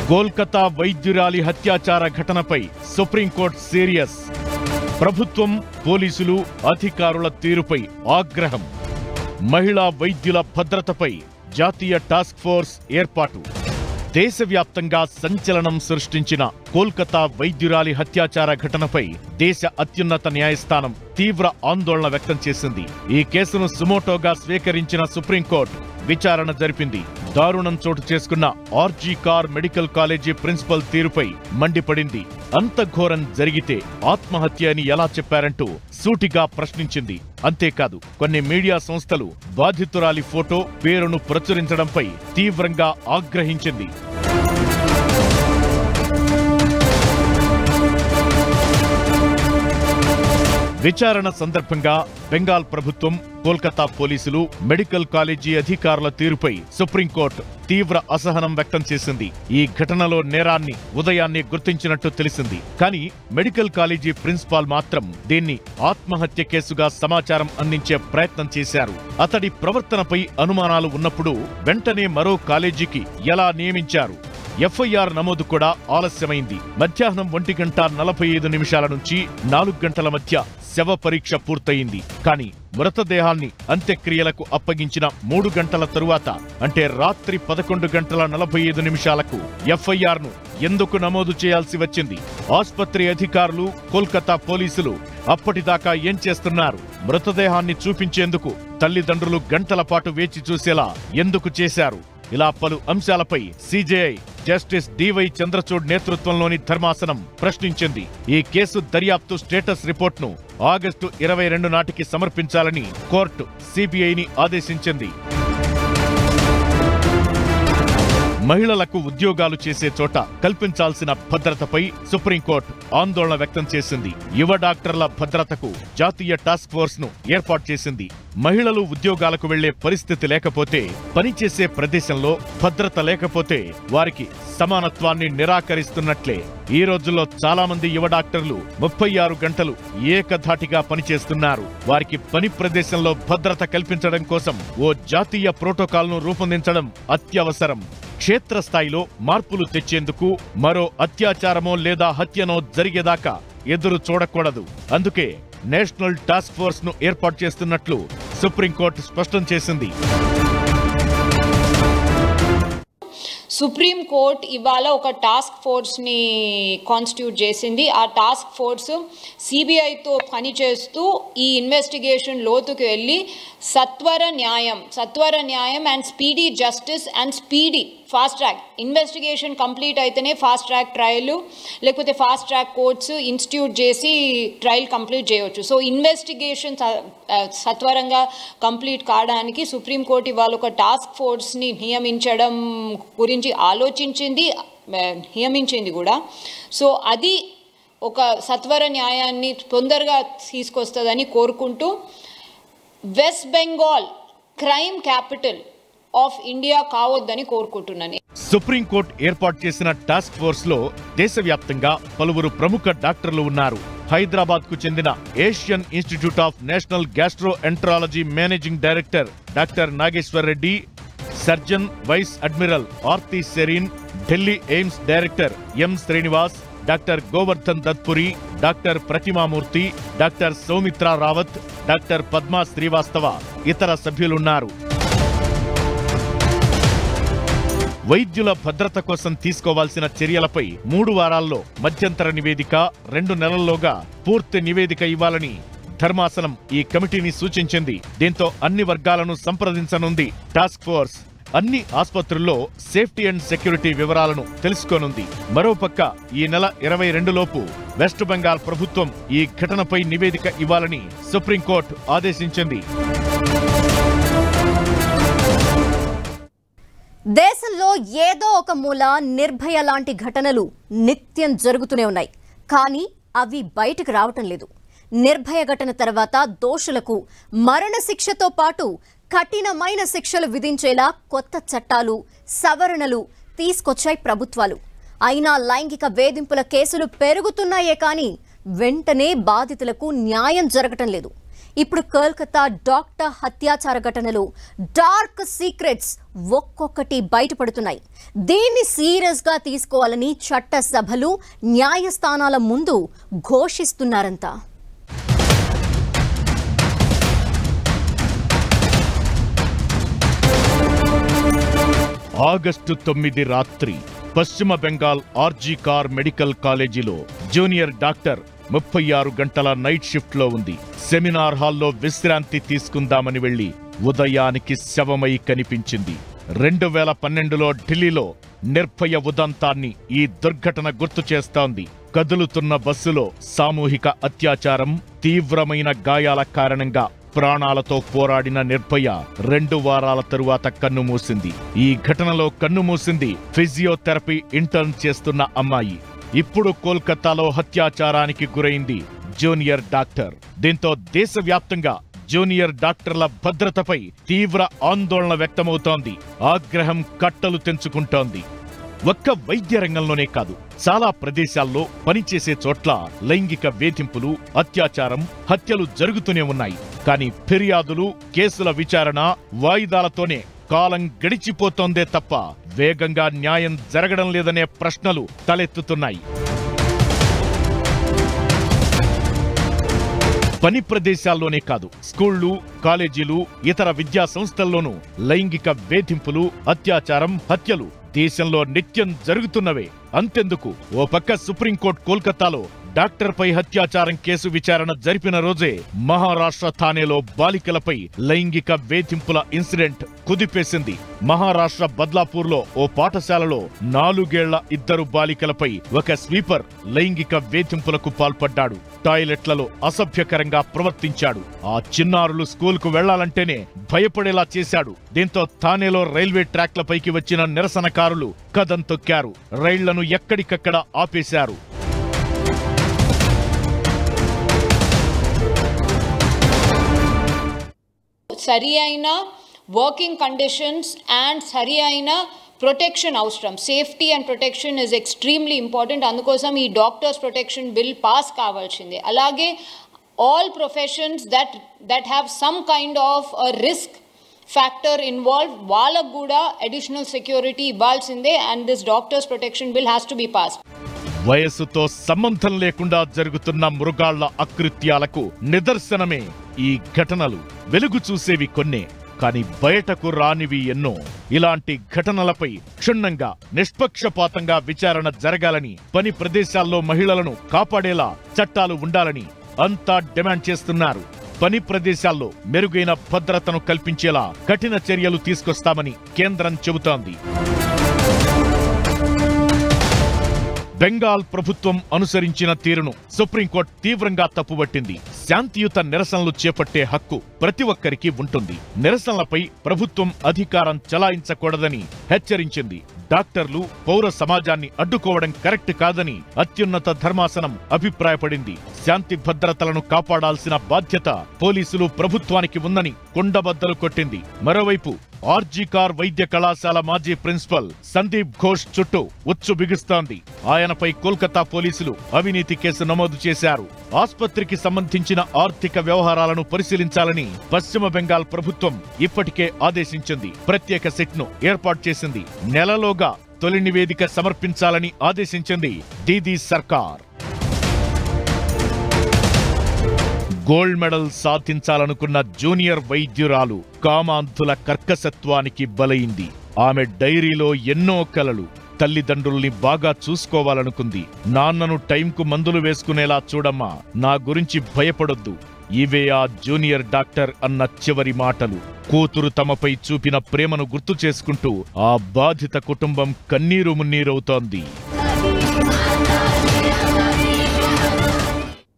కోల్కతా వైద్యురాలి హత్యాచార ఘటనపై supreme court serious. ప్రభుత్వం, పోలీసులు, అధికారుల తీరుపై ఆగ్రహం. మహిళా వైద్యుల భద్రతపై జాతీయ టాస్క్ ఫోర్స్ ఏర్పాటు. దేశవ్యాప్తంగా సంచలనం సృష్టించిన కోల్కతా వైద్యురాలి హత్యాచార ఘటనపై దేశ అత్యున్నత న్యాయస్థానం తీవ్ర ఆందోళన వ్యక్తం చేసింది. ఈ కేసును సుమోటోగా స్వీకరించిన సుప్రీంకోర్టు విచారణ జరిపింది. దారుణం చోటు చేసుకున్న RG Kar medical college principal తీరుపై మండిపడింది. అంత ఘోరం జరిగితే ఆత్మహత్య అని ఎలా చెప్పారంటూ సూటిగా ప్రశ్నించింది. అంతేకాదు, కొన్ని మీడియా సంస్థలు బాధితురాలి ఫోటో, పేరును ప్రచురించడంపై తీవ్రంగా ఆగ్రహించింది. విచారణ సందర్భంగా బెంగాల్ ప్రభుత్వం, కోల్కతా పోలీసులు, మెడికల్ కాలేజీ అధికారుల తీరుపై సుప్రీంకోర్టు తీవ్ర అసహనం వ్యక్తం చేసింది. ఈ ఘటనలో నేరాన్ని ఉదయాన్నే గుర్తించినట్టు తెలిసింది. కానీ మెడికల్ కాలేజీ ప్రిన్సిపాల్ మాత్రం దీన్ని ఆత్మహత్య కేసుగా సమాచారం అందించే ప్రయత్నం చేశారు. అతడి ప్రవర్తనపై అనుమానాలు ఉన్నప్పుడు వెంటనే మరో కాలేజీకి ఎలా నియమించారు? ఎఫ్ఐఆర్ నమోదు కూడా ఆలస్యమైంది. మధ్యాహ్నం 1:45 నుంచి 4 గంటల మధ్య శవ పరీక్ష పూర్తయింది. కానీ మృతదేహాన్ని అంత్యక్రియలకు అప్పగించిన 3 గంటల తరువాత, అంటే రాత్రి 11:45 ఎఫ్ఐఆర్ ను ఎందుకు నమోదు చేయాల్సి వచ్చింది? ఆస్పత్రి అధికారులు, కోల్కతా పోలీసులు అప్పటిదాకా ఏం చేస్తున్నారు? మృతదేహాన్ని చూపించేందుకు తల్లిదండ్రులు గంటల పాటు వేచి చూసేలా ఎందుకు చేశారు? ఇలా పలు అంశాలపై సిజేఐ జస్టిస్ డివై చంద్రచూడ్ నేతృత్వంలోని ధర్మాసనం ప్రశ్నించింది. ఈ కేసు దర్యాప్తు స్టేటస్ రిపోర్ట్ను ఆగస్టు 22 నాటికి సమర్పించాలని కోర్టు సిబిఐని ఆదేశించింది. మహిళలకు ఉద్యోగాలు చేసే చోట కల్పించాల్సిన భద్రతపై సుప్రీంకోర్టు ఆందోళన వ్యక్తం చేసింది. యువ డాక్టర్ల భద్రతకు జాతీయ టాస్క్ ఫోర్స్ ను ఏర్పాటు చేసింది. మహిళలు ఉద్యోగాలకు వెళ్లే పరిస్థితి లేకపోతే, పనిచేసే ప్రదేశంలో భద్రత లేకపోతే వారికి సమానత్వాన్ని నిరాకరిస్తున్నట్లే. ఈ రోజుల్లో చాలా మంది యువ డాక్టర్లు 36 గంటలు ఏకధాటిగా పనిచేస్తున్నారు. వారికి పని ప్రదేశంలో భద్రత కల్పించడం కోసం ఓ జాతీయ ప్రోటోకాల్ ను రూపొందించడం అత్యవసరం. క్షేత్రస్థాయిలో మార్పులు తెచ్చేందుకు మరో అత్యాచారమో లేదా హత్యనో జరిగేదాకా ఎదురు చూడకూడదు. అందుకే నేషనల్ టాస్క్ ఫోర్స్ ను ఏర్పాటు చేస్తున్నట్లు సుప్రీంకోర్టు స్పష్టం చేసింది. సుప్రీం కోర్ట్ ఇవాళ ఒక టాస్క్ ఫోర్స్ని కాన్స్టిట్యూట్ చేసింది. ఆ టాస్క్ ఫోర్స్ సిబిఐతో పనిచేస్తూ ఈ ఇన్వెస్టిగేషన్ లోతుకు వెళ్ళి సత్వర న్యాయం and speedy justice and speedy fast track investigation complete అయితేనే ఫాస్ట్ ట్రాక్ ట్రయల్ లేకపోతే ఫాస్ట్ ట్రాక్ కోర్ట్స్ ఇన్స్టిట్యూట్ చేసి ట్రయల్ కంప్లీట్ చేయవచ్చు. సో ఇన్వెస్టిగేషన్ సత్వరంగా కంప్లీట్ కావడానికి సుప్రీంకోర్టు ఇవాళ ఒక టాస్క్ ఫోర్స్ని నియమించడం గురించి నియమించింది కూడా. సో అది ఒక సత్వర న్యాయాన్ని తొందరగా తీసుకొస్తుందని కోరుకుంటూ, West Bengal crime capital of India కావద్దని కోరుకుంటున్నాను. సుప్రీంకోర్టు ఏర్పాటు చేసిన టాస్క్ ఫోర్స్ లో దేశవ్యాప్తంగా పలువురు ప్రముఖ డాక్టర్లు ఉన్నారు. హైదరాబాద్ కు చెందిన Asian institute of national gastroenterology managing director doctor Nageshwar Reddy, surgeon vice admiral Arti Sarin, Delhi AIIMS director M Srinivas, doctor Govardhan Datpuri, doctor Pratima Murthy, doctor Soumitra Rawat, doctor Padma Srivastava ఇతర సభ్యులున్నారు. వైద్యుల భద్రత కోసం తీసుకోవాల్సిన చర్యలపై 3 వారాల్లో మధ్యంతర నివేదిక, 2 నెలల్లోగా పూర్తి నివేదిక ఇవ్వాలని ధర్మాసనం ఈ కమిటీని సూచించింది. దీంతో అన్ని వర్గాలను సంప్రదించనుంది టాస్క్ ఫోర్స్. అన్ని ఆస్పత్రుల్లో సేఫ్టీ అండ్ సెక్యూరిటీ వివరాలను తెలుసుకోనుంది. మరోపక్క ఈ నెల 22 లోపు వెస్ట్ బెంగాల్ ప్రభుత్వం ఈ ఘటనపై నివేదిక ఇవ్వాలని సుప్రీంకోర్టు ఆదేశించింది. దేశంలో ఏదో ఒక మూల నిర్భయ లాంటి ఘటనలు నిత్యం జరుగుతూనే ఉన్నాయి. కానీ అవి బయటకు రావటం లేదు. నిర్భయ ఘటన తర్వాత దోషులకు మరణశిక్షతో పాటు కఠినమైన శిక్షలు విధించేలా కొత్త చట్టాలు, సవరణలు తీసుకొచ్చాయి ప్రభుత్వాలు. అయినా లైంగిక వేధింపుల కేసులు పెరుగుతున్నాయే కానీ వెంటనే బాధితులకు న్యాయం జరగటం లేదు. ఇప్పుడు కోల్కతా డాక్టర్ హత్యాచార ఘటనలో డార్క్ సీక్రెట్స్ ఒక్కొక్కటి బయటపడుతున్నాయి. దీన్ని సీరియస్గా తీసుకోవాలని చట్టసభలు న్యాయస్థానాల ముందు ఘోషిస్తున్నారంతా. ఆగస్టు 9 రాత్రి పశ్చిమ బెంగాల్ ఆర్జీ కార్ మెడికల్ కాలేజీలో జూనియర్ డాక్టర్ 36 గంటల నైట్ షిఫ్ట్లో ఉంది. సెమినార్ హాల్లో విశ్రాంతి తీసుకుందామని వెళ్లి ఉదయానికి శవమై కనిపించింది. 2012లో ఢిల్లీలో నిర్భయ ఉదంతాన్ని ఈ దుర్ఘటన గుర్తు చేస్తోంది. కదులుతున్న బస్సులో సామూహిక అత్యాచారం, తీవ్రమైన గాయాల కారణంగా ప్రాణాలతో పోరాడిన నిర్భయ 2 వారాల తరువాత కన్నుమూసింది. ఈ ఘటనలో కన్నుమూసింది ఫిజియోథెరపీ ఇంటర్న్ చేస్తున్న అమ్మాయి. ఇప్పుడు కోల్కతాలో హత్యాచారానికి గురైంది జూనియర్ డాక్టర్. దీంతో దేశవ్యాప్తంగా జూనియర్ డాక్టర్ల భద్రతపై తీవ్ర ఆందోళన వ్యక్తమవుతోంది. ఆగ్రహం కట్టలు తెంచుకుంటోంది. ఒక్క వైద్య రంగంలోనే కాదు, చాలా ప్రదేశాల్లో పనిచేసే చోట్ల లైంగిక వేధింపులు, అత్యాచారం, హత్యలు జరుగుతూనే ఉన్నాయి. కానీ ఫిర్యాదులు, కేసుల విచారణ వాయిదాలతోనే కాలం గడిచిపోతోందే తప్ప వేగంగా న్యాయం జరగడం లేదనే ప్రశ్నలు తలెత్తుతున్నాయి. పని ప్రదేశాల్లోనే కాదు, స్కూళ్లు, కాలేజీలు, ఇతర విద్యా సంస్థల్లోనూ లైంగిక వేధింపులు, అత్యాచారం, హత్యలు దేశంలో నిత్యం జరుగుతున్నవే. అంతెందుకు, ఓ పక్క సుప్రీంకోర్టు కోల్కతాలో డాక్టర్పై హత్యాచారం కేసు విచారణ జరిపిన రోజే మహారాష్ట్ర థానేలో బాలికలపై లైంగిక వేధింపుల ఇన్సిడెంట్ కుదిపేసింది. మహారాష్ట్ర బద్లాపూర్లో ఓ పాఠశాలలో 4 ఏళ్ల 2 బాలికలపై ఒక స్వీపర్ లైంగిక వేధింపులకు పాల్పడ్డాడు. టాయిలెట్లలో అసభ్యకరంగా ప్రవర్తించాడు. ఆ చిన్నారులు స్కూల్కు వెళ్లాలంటేనే భయపడేలా చేశాడు. దీంతో థానేలో రైల్వే ట్రాక్లపైకి వచ్చిన నిరసనకారులు కదం తొక్కారు. రైళ్లను ఎక్కడికక్కడ ఆపేశారు. సరి అయిన వర్కింగ్ కండిషన్స్ అండ్ సరి అయిన ప్రొటెక్షన్ అవసరం. Safety and protection is extremely important. అందుకోసం ఈ డాక్టర్స్ ప్రొటెక్షన్ బిల్ పాస్ కావాల్సిందే. అలాగే all professions that have some kind of risk factor involve, వాళ్ళకు కూడా అడిషనల్ సెక్యూరిటీ ఇవ్వాల్సిందే. And this doctors protection bill has to be pass. వయస్సుతో సంబంధం లేకుండా జరుగుతున్న మృగాళ్ల అకృత్యాలకు నిదర్శనమే ఈ ఘటనలు. వెలుగు చూసేవి కొన్నే, కాని బయటకు రానివి ఎన్నో. ఇలాంటి ఘటనలపై క్షుణ్ణంగా, నిష్పక్షపాతంగా విచారణ జరగాలని, పని ప్రదేశాల్లో మహిళలను కాపాడేలా చట్టాలు ఉండాలని అంతా డిమాండ్ చేస్తున్నారు. పని ప్రదేశాల్లో మెరుగైన భద్రతను కల్పించేలా కఠిన చర్యలు తీసుకొస్తామని కేంద్రం చెబుతోంది. బెంగాల్ ప్రభుత్వం అనుసరించిన తీరును సుప్రీంకోర్టు తీవ్రంగా తప్పుబట్టింది. శాంతియుత నిరసనలు చేపట్టే హక్కు ప్రతి ఒక్కరికి ఉంటుంది. నిరసనలపై ప్రభుత్వం అధికారం చలాయించకూడదని హెచ్చరించింది. డాక్టర్లు, పౌర సమాజాన్ని అడ్డుకోవడం కరెక్ట్ కాదని అత్యున్నత ధర్మాసనం అభిప్రాయపడింది. శాంతి భద్రతలను కాపాడాల్సిన బాధ్యత పోలీసులు, ప్రభుత్వానికి ఉందని కుండబద్దలు కొట్టింది. మరోవైపు ఆర్జీ కార్ వైద్య కళాశాల మాజీ ప్రిన్సిపల్ సందీప్ ఘోష్ చుట్టూ ఉచ్చు బిగుస్తోంది. ఆయనపై కోల్కతా పోలీసులు అవినీతి కేసు నమోదు చేశారు. ఆస్పత్రికి సంబంధించిన ఆర్థిక వ్యవహారాలను పరిశీలించాలని పశ్చిమ బెంగాల్ ప్రభుత్వం ఇప్పటికే ఆదేశించింది. ప్రత్యేక సిట్ను ఏర్పాటు చేసింది. నెలలోగా తొలి నివేదిక సమర్పించాలని ఆదేశించింది దీదీ సర్కార్. గోల్డ్ మెడల్ సాధించాలనుకున్న జూనియర్ వైద్యురాలు కామాంధుల కర్కశత్వానికి బలైంది. ఆమె డైరీలో ఎన్నో కలలు. తల్లిదండ్రుల్ని బాగా చూసుకోవాలనుకుంది. నాన్నను టైంకు మందులు వేసుకునేలా చూడమ్మా, నా గురించి భయపడొద్దు. ఇవే ఆ జూనియర్ డాక్టర్ అన్న చివరి మాటలు. కూతురు తమపై చూపిన ప్రేమను గుర్తు చేసుకుంటూ ఆ బాధిత కుటుంబం కన్నీరు మున్నీరవుతోంది.